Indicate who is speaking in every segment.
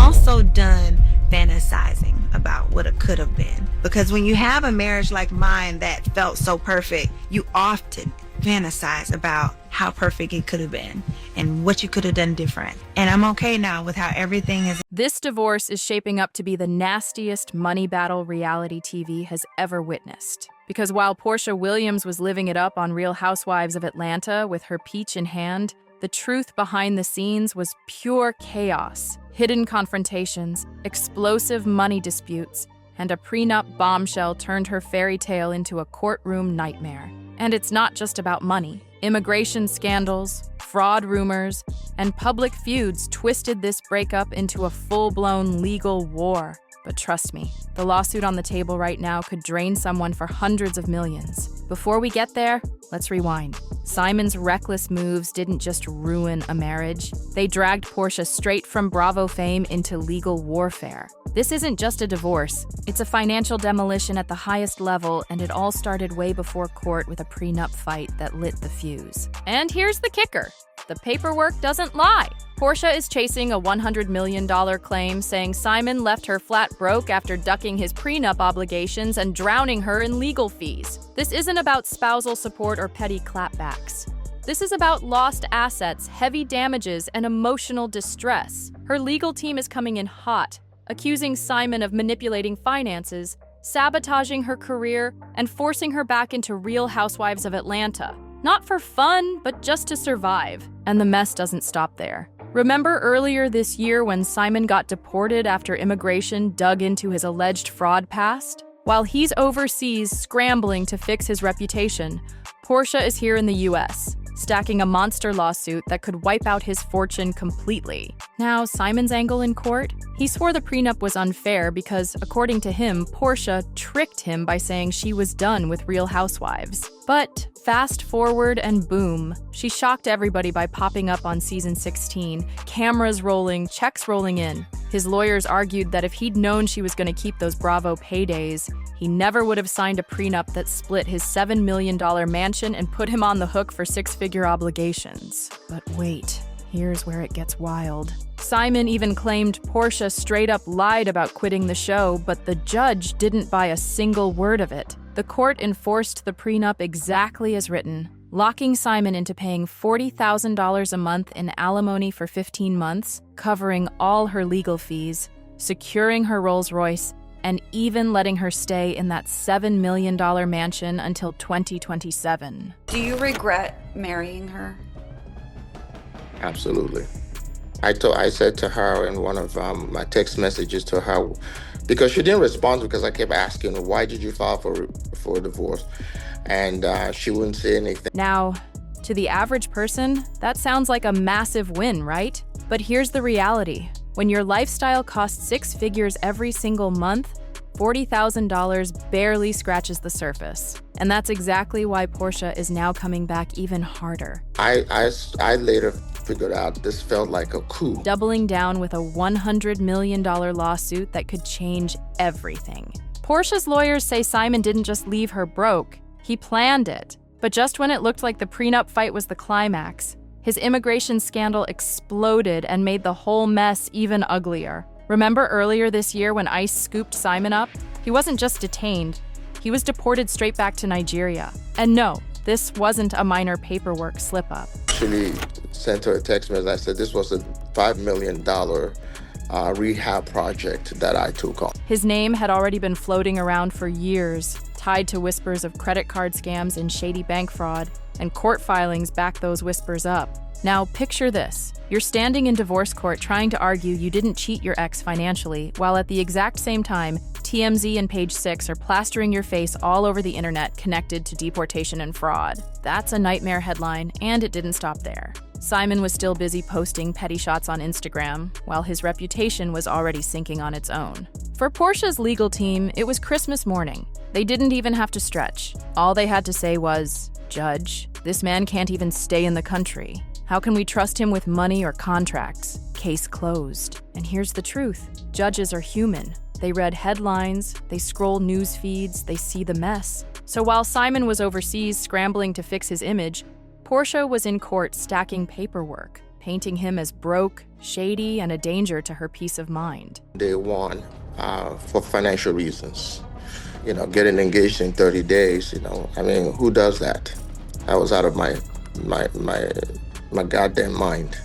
Speaker 1: also done fantasizing about what it could have been. Because when you have a marriage like mine that felt so perfect, you often fantasize about how perfect it could have been and what you could have done different. And I'm okay now with how everything is.
Speaker 2: This divorce is shaping up to be the nastiest money battle reality TV has ever witnessed. Because while Porsha Williams was living it up on Real Housewives of Atlanta with her peach in hand, the truth behind the scenes was pure chaos, hidden confrontations, explosive money disputes, and a prenup bombshell turned her fairy tale into a courtroom nightmare. And it's not just about money. Immigration scandals, fraud rumors, and public feuds twisted this breakup into a full-blown legal war. But trust me, the lawsuit on the table right now could drain someone for hundreds of millions. Before we get there, let's rewind. Simon's reckless moves didn't just ruin a marriage. They dragged Porsha straight from Bravo fame into legal warfare. This isn't just a divorce. It's a financial demolition at the highest level, and it all started way before court with a prenup fight that lit the fuse. And here's the kicker. The paperwork doesn't lie. Porsha is chasing a $100 million claim, saying Simon left her flat broke after ducking his prenup obligations and drowning her in legal fees. This isn't about spousal support or petty clapbacks. This is about lost assets, heavy damages, and emotional distress. Her legal team is coming in hot, accusing Simon of manipulating finances, sabotaging her career, and forcing her back into Real Housewives of Atlanta. Not for fun, but just to survive. And the mess doesn't stop there. Remember earlier this year when Simon got deported after immigration dug into his alleged fraud past? While he's overseas scrambling to fix his reputation, Porsha is here in the US, stacking a monster lawsuit that could wipe out his fortune completely. Now, Simon's angle in court? He swore the prenup was unfair because, according to him, Porsha tricked him by saying she was done with Real Housewives. But fast forward and boom, she shocked everybody by popping up on season 16, cameras rolling, checks rolling in. His lawyers argued that if he'd known she was going to keep those Bravo paydays, he never would have signed a prenup that split his $7 million mansion and put him on the hook for six-figure obligations. But wait, here's where it gets wild. Simon even claimed Porsha straight up lied about quitting the show, but the judge didn't buy a single word of it. The court enforced the prenup exactly as written, locking Simon into paying $40,000 a month in alimony for 15 months, covering all her legal fees, securing her Rolls-Royce, and even letting her stay in that $7 million mansion until 2027.
Speaker 3: Do you regret marrying her?
Speaker 4: Absolutely. I said to her in one of my text messages to her, because she didn't respond because I kept asking her, why did you file for a divorce? And she wouldn't say anything.
Speaker 2: Now, to the average person, that sounds like a massive win, right? But here's the reality. When your lifestyle costs six figures every single month, $40,000 barely scratches the surface. And that's exactly why Porsha is now coming back even harder.
Speaker 4: I later figured out this felt like a coup.
Speaker 2: Doubling down with a $100 million lawsuit that could change everything. Porsha's lawyers say Simon didn't just leave her broke, he planned it. But just when it looked like the prenup fight was the climax, his immigration scandal exploded and made the whole mess even uglier. Remember earlier this year when ICE scooped Simon up? He wasn't just detained, he was deported straight back to Nigeria. And no, this wasn't a minor paperwork slip-up.
Speaker 4: Actually sent her a text message. I said this was a $5 million rehab project that I took on.
Speaker 2: His name had already been floating around for years, tied to whispers of credit card scams and shady bank fraud, and court filings back those whispers up. Now, picture this. You're standing in divorce court trying to argue you didn't cheat your ex financially, while at the exact same time, TMZ and Page 6 are plastering your face all over the internet connected to deportation and fraud. That's a nightmare headline, and it didn't stop there. Simon was still busy posting petty shots on Instagram, while his reputation was already sinking on its own. For Porsha's legal team, it was Christmas morning. They didn't even have to stretch. All they had to say was, "Judge, this man can't even stay in the country. How can we trust him with money or contracts? Case closed." And here's the truth. Judges are human. They read headlines, they scroll news feeds, they see the mess. So while Simon was overseas scrambling to fix his image, Porsha was in court stacking paperwork, painting him as broke, shady, and a danger to her peace of mind.
Speaker 4: Day one, for financial reasons. Getting engaged in 30 days, I mean, who does that? I was out of my goddamn mind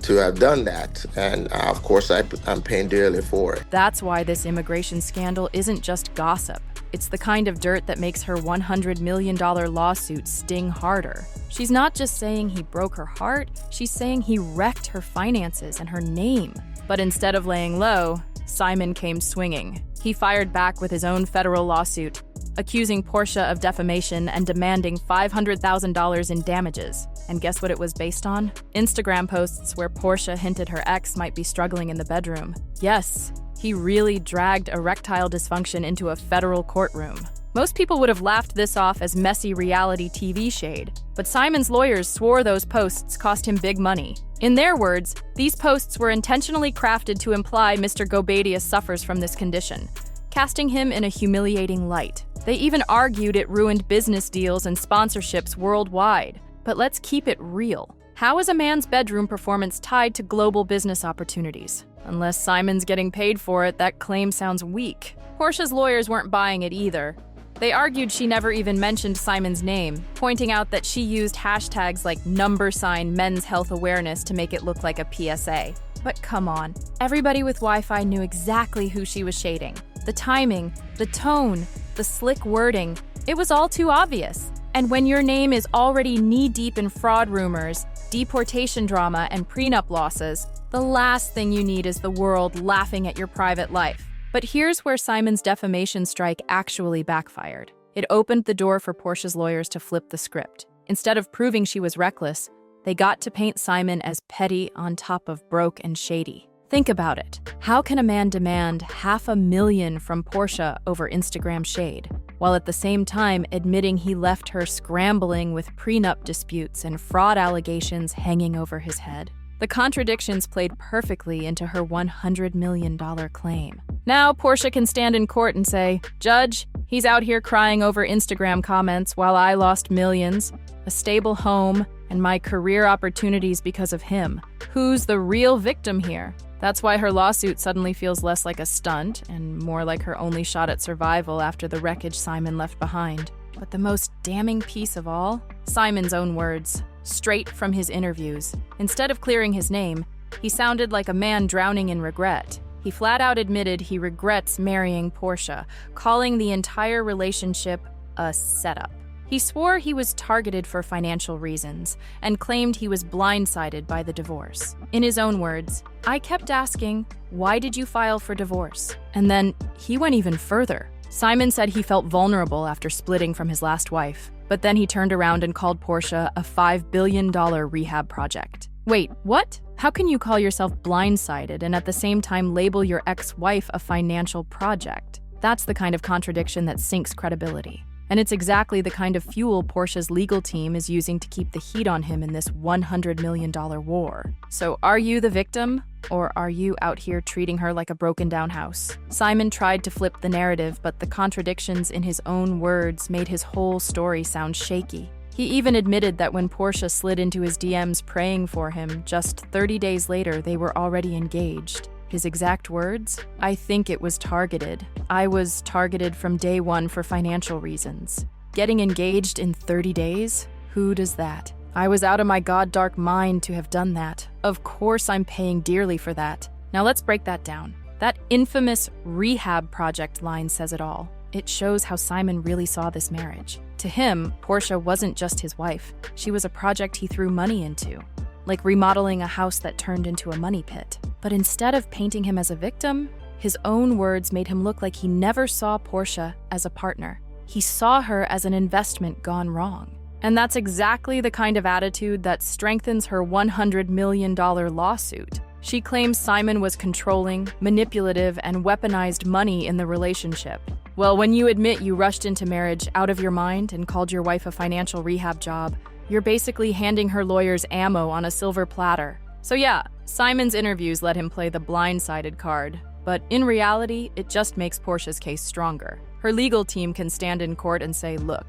Speaker 4: to have done that. And of course, I'm paying dearly for it.
Speaker 2: That's why this immigration scandal isn't just gossip. It's the kind of dirt that makes her $100 million lawsuit sting harder. She's not just saying he broke her heart, she's saying he wrecked her finances and her name. But instead of laying low, Simon came swinging. He fired back with his own federal lawsuit, accusing Porsha of defamation and demanding $500,000 in damages. And guess what it was based on? Instagram posts where Porsha hinted her ex might be struggling in the bedroom. Yes, he really dragged erectile dysfunction into a federal courtroom. Most people would have laughed this off as messy reality TV shade, but Simon's lawyers swore those posts cost him big money. In their words, these posts were intentionally crafted to imply Mr. Gobadius suffers from this condition, casting him in a humiliating light. They even argued it ruined business deals and sponsorships worldwide. But let's keep it real. How is a man's bedroom performance tied to global business opportunities? Unless Simon's getting paid for it, that claim sounds weak. Porsha's lawyers weren't buying it either. They argued she never even mentioned Simon's name, pointing out that she used hashtags like #men's health awareness to make it look like a PSA. But come on, everybody with Wi-Fi knew exactly who she was shading. The timing, the tone, the slick wording, it was all too obvious. And when your name is already knee-deep in fraud rumors, deportation drama, and prenup losses, the last thing you need is the world laughing at your private life. But here's where Simon's defamation strike actually backfired. It opened the door for Porsha's lawyers to flip the script. Instead of proving she was reckless, they got to paint Simon as petty on top of broke and shady. Think about it. How can a man demand $500,000 from Porsha over Instagram shade, while at the same time admitting he left her scrambling with prenup disputes and fraud allegations hanging over his head? The contradictions played perfectly into her $100 million claim. Now Porsha can stand in court and say, "Judge, he's out here crying over Instagram comments while I lost millions, a stable home, and my career opportunities because of him. Who's the real victim here?" That's why her lawsuit suddenly feels less like a stunt and more like her only shot at survival after the wreckage Simon left behind. But the most damning piece of all? Simon's own words, straight from his interviews. Instead of clearing his name, he sounded like a man drowning in regret. He flat out admitted he regrets marrying Porsha, calling the entire relationship a setup. He swore he was targeted for financial reasons and claimed he was blindsided by the divorce. In his own words, "I kept asking, why did you file for divorce?" And then he went even further. Simon said he felt vulnerable after splitting from his last wife, but then he turned around and called Porsha a $5 billion rehab project. Wait, what? How can you call yourself blindsided and at the same time label your ex-wife a financial project? That's the kind of contradiction that sinks credibility. And it's exactly the kind of fuel Porsha's legal team is using to keep the heat on him in this $100 million war. So are you the victim, or are you out here treating her like a broken-down house? Simon tried to flip the narrative, but the contradictions in his own words made his whole story sound shaky. He even admitted that when Porsha slid into his DMs praying for him, just 30 days later they were already engaged. His exact words? "I think it was targeted. I was targeted from day one for financial reasons." Getting engaged in 30 days? Who does that? "I was out of my god-dark mind to have done that. Of course I'm paying dearly for that." Now let's break that down. That infamous rehab project line says it all. It shows how Simon really saw this marriage. To him, Porsha wasn't just his wife. She was a project he threw money into, like remodeling a house that turned into a money pit. But instead of painting him as a victim, his own words made him look like he never saw Porsha as a partner. He saw her as an investment gone wrong. And that's exactly the kind of attitude that strengthens her $100 million lawsuit. She claims Simon was controlling, manipulative, and weaponized money in the relationship. Well, when you admit you rushed into marriage out of your mind and called your wife a financial rehab job, you're basically handing her lawyers ammo on a silver platter. So yeah, Simon's interviews let him play the blindsided card, but in reality, it just makes Porsha's case stronger. Her legal team can stand in court and say, look,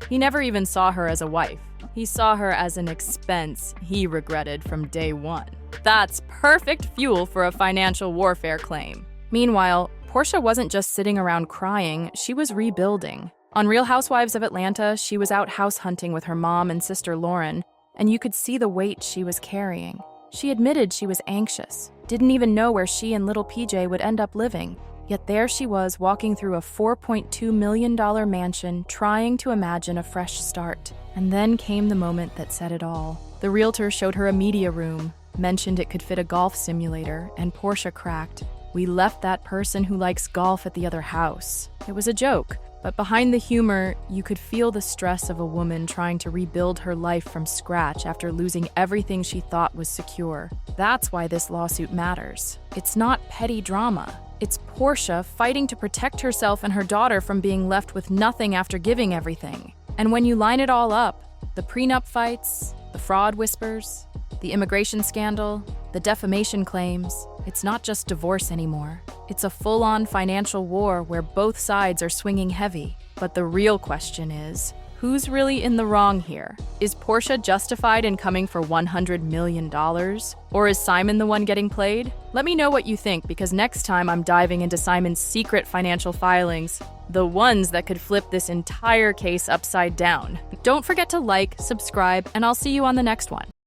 Speaker 2: he never even saw her as a wife. He saw her as an expense he regretted from day one. That's perfect fuel for a financial warfare claim. Meanwhile, Porsha wasn't just sitting around crying, she was rebuilding. On Real Housewives of Atlanta, she was out house hunting with her mom and sister Lauren, and you could see the weight she was carrying. She admitted she was anxious, didn't even know where she and little PJ would end up living. Yet there she was walking through a $4.2 million mansion, trying to imagine a fresh start. And then came the moment that said it all. The realtor showed her a media room, mentioned it could fit a golf simulator, and Porsha cracked. "We left that person who likes golf at the other house." It was a joke, but behind the humor, you could feel the stress of a woman trying to rebuild her life from scratch after losing everything she thought was secure. That's why this lawsuit matters. It's not petty drama. It's Porsha fighting to protect herself and her daughter from being left with nothing after giving everything. And when you line it all up, the prenup fights, the fraud whispers, the immigration scandal, the defamation claims, it's not just divorce anymore. It's a full-on financial war where both sides are swinging heavy. But the real question is, who's really in the wrong here? Is Porsha justified in coming for $100 million? Or is Simon the one getting played? Let me know what you think, because next time I'm diving into Simon's secret financial filings, the ones that could flip this entire case upside down. Don't forget to like, subscribe, and I'll see you on the next one.